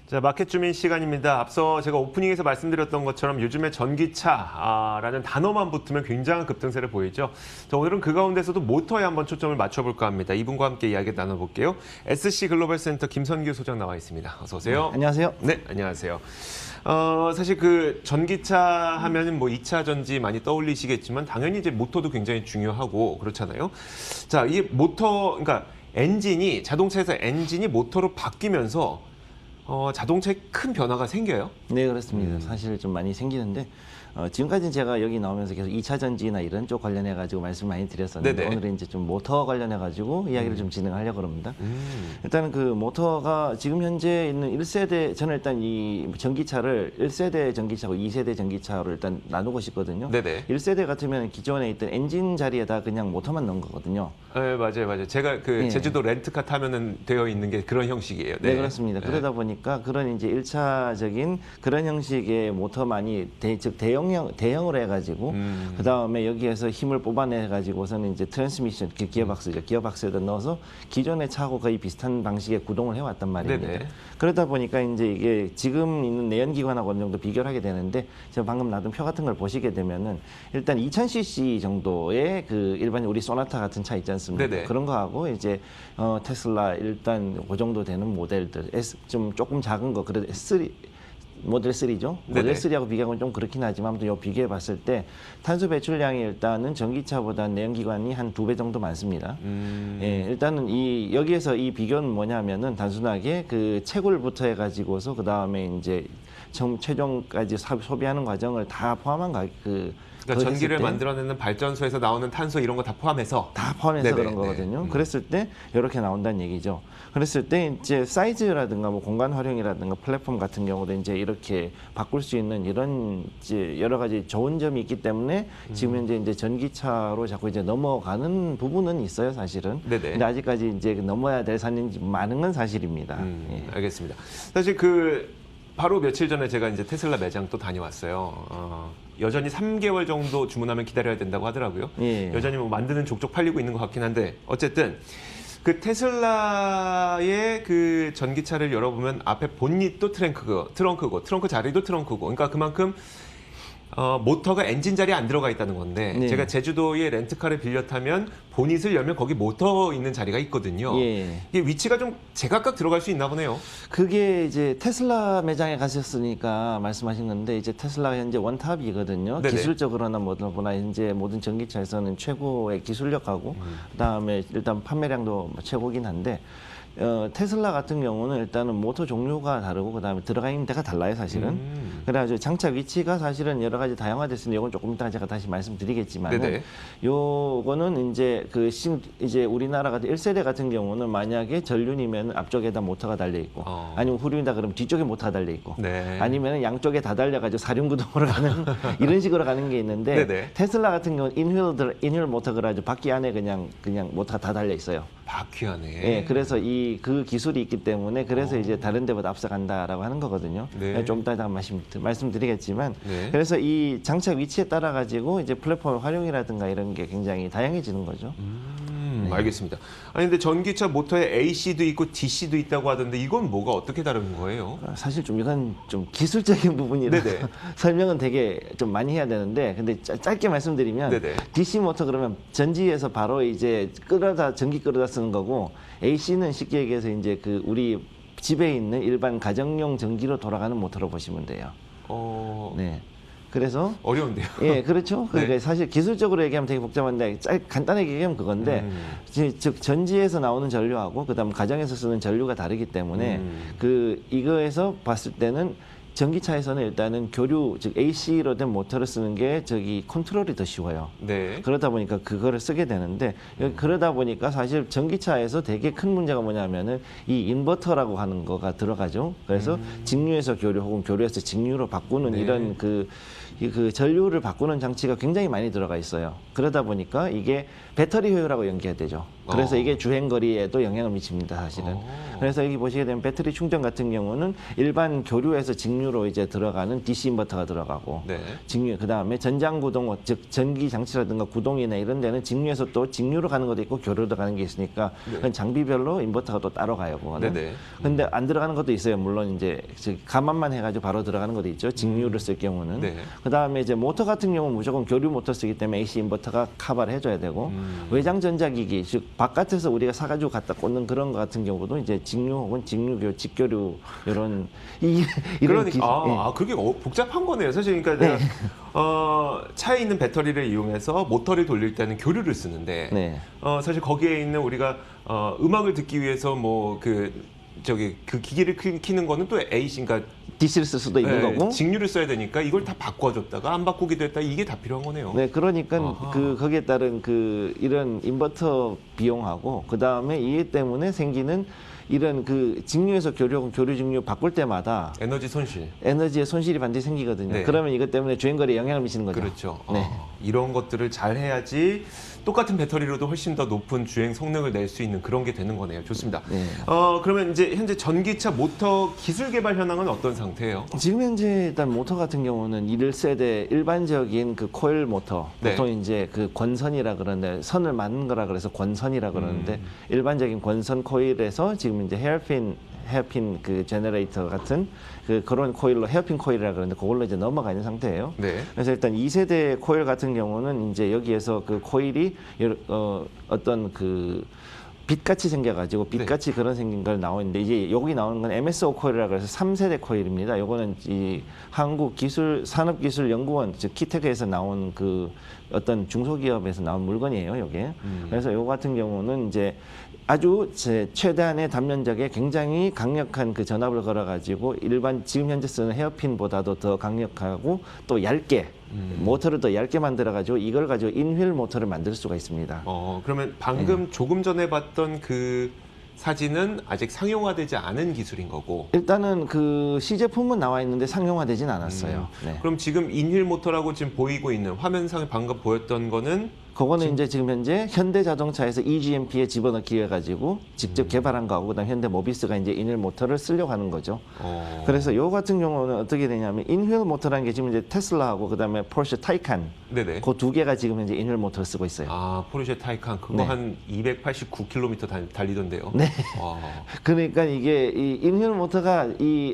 자, 마켓 주민 시간입니다. 앞서 제가 오프닝에서 말씀드렸던 것처럼 요즘에 전기차라는 단어만 붙으면 굉장한 급등세를 보이죠. 자, 오늘은 그 가운데서도 모터에 한번 초점을 맞춰볼까 합니다. 이분과 함께 이야기 나눠볼게요. SC 글로벌 센터 김선규 소장 나와 있습니다. 어서 오세요. 네, 안녕하세요. 네, 안녕하세요. 사실 그 전기차 하면은 뭐 2차 전지 많이 떠올리시겠지만 당연히 이제 모터도 굉장히 중요하고 그렇잖아요. 자, 이 모터, 그러니까 엔진이 자동차에서 엔진이 모터로 바뀌면서 자동차에 큰 변화가 생겨요? 네, 그렇습니다. 사실 좀 많이 생기는데 지금까지는 제가 여기 나오면서 계속 2차 전지나 이런 쪽 관련해 가지고 말씀 많이 드렸었는데 네네. 오늘은 이제 좀 모터 관련해 가지고 이야기를 좀 진행하려고 합니다. 일단은 그 모터가 지금 현재 있는 1세대, 저는 일단 이 전기차를 1세대 전기차고 2세대 전기차로 일단 나누고 싶거든요. 네네. 1세대 같으면 기존에 있던 엔진 자리에다 그냥 모터만 넣은 거거든요. 네, 맞아요. 제가 그 네. 제주도 렌트카 타면은 되어 있는 게 그런 형식이에요. 네, 그렇습니다. 그러다 보니까 그런 이제 1차적인 그런 형식의 모터만이 즉 대형으로 해가지고 그 다음에 여기에서 힘을 뽑아내가지고서는 이제 트랜스미션, 기어박스죠. 기어박스에다 넣어서 기존의 차하고 거의 비슷한 방식의 구동을 해왔단 말입니다. 네네. 그러다 보니까 이제 이게 지금 있는 내연기관하고 어느 정도 비교를 하게 되는데 제가 방금 놔둔 표 같은 걸 보시게 되면은 일단 2000cc 정도의 그 일반 우리 소나타 같은 차 있지 않습니까? 네네. 그런 거하고 이제 테슬라 일단 그 정도 되는 모델들 좀 조금 작은 거 그래도 S3 모델 3죠. 네네. 모델 3하고 비교하면 좀 그렇긴 하지만 아무튼 요 비교해 봤을 때 탄소 배출량이 일단은 전기차보다 내연기관이 한 2배 정도 많습니다. 예, 일단은 여기에서 이 비교는 뭐냐면은 단순하게 그 채굴부터 해가지고서 그 다음에 이제 최종까지 소비하는 과정을 다 포함한 그러니까 전기를 만들어내는 발전소에서 나오는 탄소 이런 거 다 포함해서 포함해서 네네, 그런 거거든요. 그랬을 때 이렇게 나온다는 얘기죠. 그랬을 때 이제 사이즈라든가 뭐 공간 활용이라든가 플랫폼 같은 경우도 이제 이렇게 바꿀 수 있는 이런 이제 여러 가지 좋은 점이 있기 때문에 지금 현재 이제 전기차로 자꾸 이제 넘어가는 부분은 있어요, 사실은. 네네. 근데 아직까지 이제 넘어야 될 산이 많은 건 사실입니다. 예. 알겠습니다. 사실 바로 며칠 전에 제가 이제 테슬라 매장 또 다녀왔어요. 여전히 3개월 정도 주문하면 기다려야 된다고 하더라고요. 예. 여전히 뭐 만드는 족족 팔리고 있는 것 같긴 한데 어쨌든 그 테슬라의 그 전기차를 열어보면 앞에 본닛도 트렁크고 트렁크 자리도 트렁크고 그러니까 그만큼 모터가 엔진 자리에 안 들어가 있다는 건데 네. 제가 제주도에 렌트카를 빌려 타면 보닛을 열면 거기 모터 있는 자리가 있거든요. 예. 이게 위치가 좀 제각각 들어갈 수 있나 보네요. 그게 이제 테슬라 매장에 가셨으니까 말씀하신 건데 이제 테슬라가 현재 원탑이거든요. 네네. 기술적으로나 뭐나 현재 모든 전기차에서는 최고의 기술력하고 그다음에 일단 판매량도 최고긴 한데 테슬라 같은 경우는 일단은 모터 종류가 다르고 그다음에 들어가 있는 데가 달라요, 사실은. 그래가지고 장착 위치가 사실은 여러 가지 다양화됐으니 이건 조금 이따 제가 다시 말씀드리겠지만은 네네. 요거는 이제 이제 우리나라가 1세대 같은 경우는 만약에 전륜이면 앞쪽에다 모터가 달려 있고 아니면 후륜이다 그러면 뒤쪽에 모터가 달려 있고 네. 아니면 양쪽에 다 달려가지고 사륜구동으로 가는 이런 식으로 가는 게 있는데 네네. 테슬라 같은 경우는 인휠 모터 그래가지고 바퀴 안에 그냥 모터가 다 달려 있어요. 바퀴 안에. 예, 그래서 그 기술이 있기 때문에 그래서 이제 다른 데보다 앞서간다라고 하는 거거든요. 네. 좀 이따 말씀드리겠지만 네. 그래서 이 장착 위치에 따라 가지고 이제 플랫폼 활용이라든가 이런 게 굉장히 다양해지는 거죠. 알겠습니다. 아니 근데 전기차 모터에 AC도 있고 DC도 있다고 하던데 이건 뭐가 어떻게 다른 거예요? 사실 좀 이건 좀 기술적인 부분이라 네네. 설명은 되게 좀 많이 해야 되는데 근데 짧게 말씀드리면 네네. DC 모터 그러면 전지에서 바로 이제 전기 끌어다 쓰는 거고 AC는 쉽게 얘기해서 이제 그 우리 집에 있는 일반 가정용 전기로 돌아가는 모터로 보시면 돼요. 네. 그래서 어려운데요. 예, 그렇죠. 그러니까 네. 사실 기술적으로 얘기하면 되게 복잡한데 간단하게 얘기하면 그건데 즉 전지에서 나오는 전류하고 그다음 가정에서 쓰는 전류가 다르기 때문에 이거에서 봤을 때는 전기차에서는 일단은 즉 AC로 된 모터를 쓰는 게 컨트롤이 더 쉬워요. 네. 그러다 보니까 그거를 쓰게 되는데 그러다 보니까 사실 전기차에서 되게 큰 문제가 뭐냐면은 이 인버터라고 하는 거가 들어가죠. 그래서 직류에서 교류 혹은 교류에서 직류로 바꾸는 네. 이런 그 전류를 바꾸는 장치가 굉장히 많이 들어가 있어요. 그러다 보니까 이게 배터리 효율하고 연계되죠. 그래서 이게 주행 거리에도 영향을 미칩니다, 사실은. 그래서 여기 보시게 되면 배터리 충전 같은 경우는 일반 교류에서 직류로 이제 들어가는 DC 인버터가 들어가고, 네. 직류, 그 다음에 전장 구동, 즉 전기 장치라든가 구동이나 이런 데는 직류에서 또 직류로 가는 것도 있고 교류로 가는 게 있으니까 그건 장비별로 인버터가 또 따로 가요, 그거는. 네네. 근데 안 들어가는 것도 있어요. 물론 이제 감안만 해가지고 바로 들어가는 것도 있죠. 직류를 쓸 경우는. 네. 그 다음에 이제 모터 같은 경우는 무조건 교류 모터 쓰기 때문에 AC 인버터가 커버를 해줘야 되고, 외장 전자기기, 즉 바깥에서 우리가 사가지고 갖다 꽂는 그런 거 같은 경우도 이제 직류 혹은 직류교, 직교류 이런 이런 그러니까 그게 복잡한 거네요. 사실 그러니까 네. 차에 있는 배터리를 이용해서 모터를 돌릴 때는 교류를 쓰는데 네. 사실 거기에 있는 우리가 음악을 듣기 위해서 뭐 그 기기를 키는 거는 또 AC, 그러니까 DC를 쓸 수도 있는 거고. 직류를 써야 되니까 이걸 다 바꿔줬다가 안 바꾸기도 했다. 이게 다 필요한 거네요. 네, 그러니까 아하. 거기에 따른 이런 인버터 비용하고 그 다음에 이해 때문에 생기는 이런 직류에서 교류 직류 바꿀 때마다 에너지 손실. 에너지의 손실이 반드시 생기거든요. 네. 그러면 이것 때문에 주행거리에 영향을 미치는 거죠. 그렇죠. 네. 이런 것들을 잘 해야지 똑같은 배터리로도 훨씬 더 높은 주행 성능을 낼 수 있는 그런 게 되는 거네요. 좋습니다. 네. 그러면 이제 현재 전기차 모터 기술 개발 현황은 어떤 상태예요? 지금 현재 일단 모터 같은 경우는 1세대 일반적인 코일 모터, 네. 보통 이제 권선이라 그러는데 선을 맞는 거라 그래서 권선이라 그러는데 일반적인 권선 코일에서 지금 이제 헤어핀 제너레이터 같은 그런 코일로 헤어핀 코일이라 그러는데 그걸로 이제 넘어가 있는 상태예요. 네. 그래서 일단 2세대 코일 같은 경우는 이제 여기에서 코일이 어떤 빛같이 생겨가지고 빛같이 그런 생긴 걸 나오는데 이제 여기 나오는 건 MSO 코일이라 그래서 3세대 코일입니다. 요거는 이 한국산업기술연구원 즉 키텍에서 나온 어떤 중소기업에서 나온 물건이에요, 요게. 그래서 요거 같은 경우는 이제 아주 최대한의 단면적에 굉장히 강력한 전압을 걸어가지고 일반 지금 현재 쓰는 헤어핀보다도 더 강력하고 또 얇게 모터를 더 얇게 만들어가지고 이걸 가지고 인휠 모터를 만들 수가 있습니다. 그러면 방금 조금 전에 봤던 그 사진은 아직 상용화되지 않은 기술인 거고. 일단은 시제품은 나와 있는데 상용화되진 않았어요. 네. 그럼 지금 인휠 모터라고 지금 보이고 있는 화면상에 방금 보였던 거는 그거는 이제 지금 현재 현대자동차에서 eGMP에 집어넣기 해가지고 직접 개발한 거하고 그다음 현대모비스가 이제 인휠 모터를 쓰려고 하는 거죠. 그래서 요 같은 경우는 어떻게 되냐면 인휠 모터라는 게 지금 이제 테슬라하고 그다음에 포르쉐 타이칸 네네. 그 두 개가 지금 현재 인휠 모터를 쓰고 있어요. 포르쉐 타이칸 그거 네. 한 289km 달리던데요. 네. 그러니까 이게 이 인휠 모터가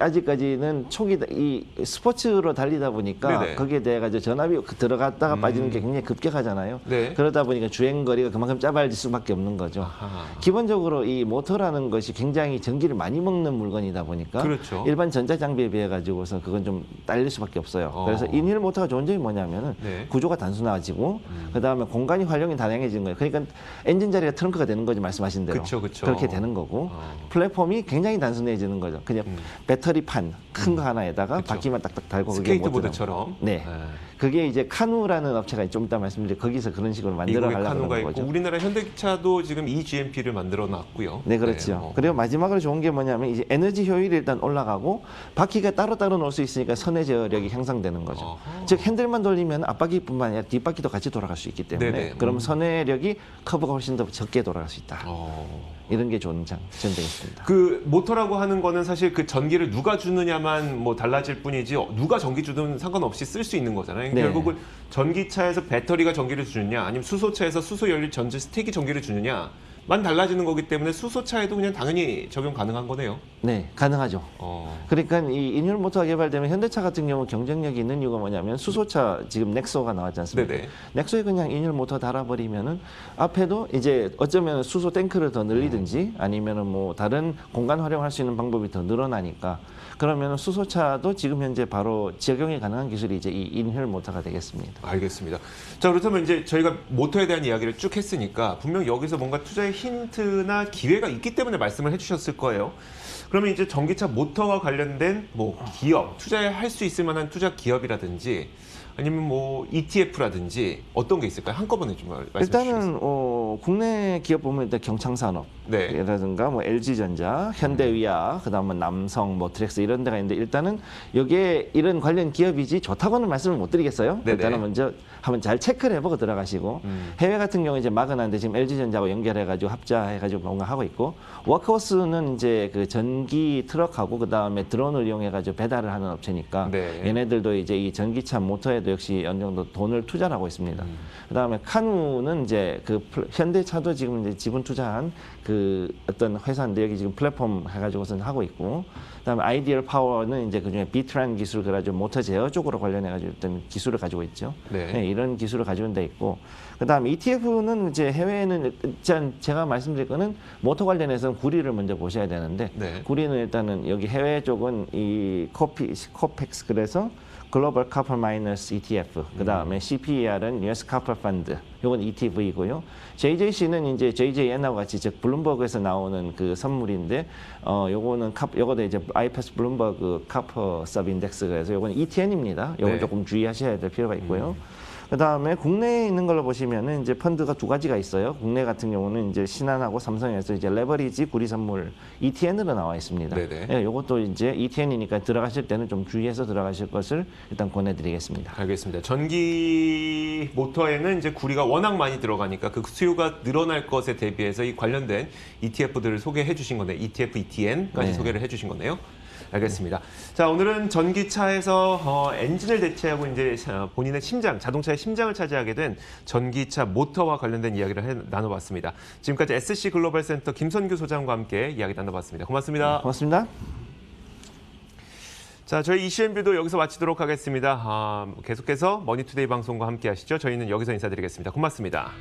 아직까지는 이 스포츠로 달리다 보니까 네네. 거기에 대해 가지고 전압이 들어갔다가 빠지는 게 굉장히 급격하잖아요. 네. 그러다 보니까 주행 거리가 그만큼 짧아질 수밖에 없는 거죠. 아하. 기본적으로 이 모터라는 것이 굉장히 전기를 많이 먹는 물건이다 보니까 그렇죠. 일반 전자 장비에 비해 가지고서 그건 좀 딸릴 수밖에 없어요. 그래서 인휠 모터가 좋은 점이 뭐냐면은 네. 구조가 단순해지고 그다음에 공간이 활용이 다양해지는 거예요. 그러니까 엔진 자리가 트렁크가 되는 거죠, 말씀하신 대로. 그쵸. 그렇게 되는 거고 플랫폼이 굉장히 단순해지는 거죠. 그냥 배터리판 큰 거 하나에다가 그쵸. 바퀴만 딱딱 달고 그게 스케이트보드처럼. 네. 그게 이제 카누라는 업체가 좀 이따 말씀드릴 거기서 그런 식으로 만들어 미국에 가려고 카누가 하는 있고 거죠. 우리나라 현대기차도 지금 eGMP를 만들어 놨고요. 네, 그렇죠. 그리고 마지막으로 좋은 게 뭐냐면 이제 에너지 효율이 일단 올라가고 바퀴가 따로따로 놓을 수 있으니까 선의 제어력이 향상되는 거죠. 어허. 즉 핸들만 돌리면 앞바퀴뿐만 아니라 뒷바퀴도 같이 돌아갈 수 있기 때문에 네네. 그럼 선회력이 커브가 훨씬 더 적게 돌아갈 수 있다. 이런 게 좋은 점들이 있습니다. 그 모터라고 하는 거는 사실 그 전기를 누가 주느냐만 뭐 달라질 뿐이지 누가 전기 주든 상관없이 쓸 수 있는 거잖아요. 네. 결국은 전기차에서 배터리가 전기를 주느냐 아니면 수소차에서 수소 연료 전지 스택이 전기를 주느냐만 달라지는 거기 때문에 수소차에도 그냥 당연히 적용 가능한 거네요. 네, 가능하죠. 그러니까 이 인휠 모터가 개발되면 현대차 같은 경우 경쟁력이 있는 이유가 뭐냐면 수소차 지금 넥소가 나왔지 않습니까? 네네. 넥소에 그냥 인휠 모터 달아버리면은 앞에도 이제 어쩌면 수소 탱크를 더 늘리든지 아니면은 뭐 다른 공간 활용할 수 있는 방법이 더 늘어나니까 그러면 수소차도 지금 현재 바로 적용이 가능한 기술이 이제 이 인휠 모터가 되겠습니다. 알겠습니다. 자, 그렇다면 이제 저희가 모터에 대한 이야기를 쭉 했으니까 분명 여기서 뭔가 투자의 힌트나 기회가 있기 때문에 말씀을 해주셨을 거예요. 그러면 이제 전기차 모터와 관련된 뭐 기업, 투자할 수 있을 만한 투자 기업이라든지 아니면 뭐 ETF라든지 어떤 게 있을까요? 한꺼번에 좀 말씀해 주시겠어요? 일단은 국내 기업 보면 일단 경창산업이라든가 뭐 LG전자, 현대위아, 그다음에 남성, 뭐 트렉스 이런 데가 있는데 일단은 여기에 이런 관련 기업이지 좋다고는 말씀을 못 드리겠어요. 네네. 일단은 먼저 한번 잘 체크를 해보고 들어가시고 해외 같은 경우 이제 마그나인데 지금 LG전자하고 연결해가지고 합자해가지고 뭔가 하고 있고 워크호스는 이제 그 전기 트럭하고 그다음에 드론을 이용해가지고 배달을 하는 업체니까 네. 얘네들도 이제 이 전기차 모터에도 역시 어느 정도 돈을 투자를 하고 있습니다. 그다음에 카누는 이제 그 현대차도 지금 이제 지분 투자한 그 어떤 회사인데 여기 지금 플랫폼 해가지고선 하고 있고, 그다음에 아이디얼 파워는 이제 그중에 비트란 기술 그래가지고 모터 제어 쪽으로 관련해가지고 어떤 기술을 가지고 있죠. 네. 이런 기술을 가지고 돼 있고, 그다음에 ETF는 이제 해외에는 일단 제가 말씀드릴 거는 모터 관련해서는 구리를 먼저 보셔야 되는데 네. 구리는 일단은 여기 해외 쪽은 이 코펙스 그래서 글로벌 카퍼 마이너스 ETF, 그다음에 CPER은 US 카퍼 펀드, 요건 ETV이고요. JJC는 이제 JJN하고 같이 즉 블룸버그에서 나오는 그 선물인데 요거는 요거도 이제 IPS 블룸버그 카퍼 서브 인덱스 그래서 요건 ETN입니다. 요건 네. 조금 주의하셔야 될 필요가 있고요. 그다음에 국내에 있는 걸로 보시면은 이제 펀드가 두 가지가 있어요. 국내 같은 경우는 이제 신한하고 삼성에서 이제 레버리지 구리 선물 ETN으로 나와 있습니다. 네네. 예, 요것도 이제 ETN이니까 들어가실 때는 좀 주의해서 들어가실 것을 일단 권해드리겠습니다. 알겠습니다. 전기 모터에는 이제 구리가 워낙 많이 들어가니까 그 수요가 늘어날 것에 대비해서 이 관련된 ETF들을 소개해 주신 건데 ETF, ETN까지 네. 소개를 해 주신 거네요. 알겠습니다. 자, 오늘은 전기차에서 엔진을 대체하고 이제 본인의 심장, 자동차의 심장을 차지하게 된 전기차 모터와 관련된 이야기를 나눠봤습니다. 지금까지 SC 글로벌 센터 김선규 소장과 함께 이야기 나눠봤습니다. 고맙습니다. 고맙습니다. 자, 저희 이슈앤뷰도 여기서 마치도록 하겠습니다. 계속해서 머니투데이 방송과 함께 하시죠. 저희는 여기서 인사드리겠습니다. 고맙습니다.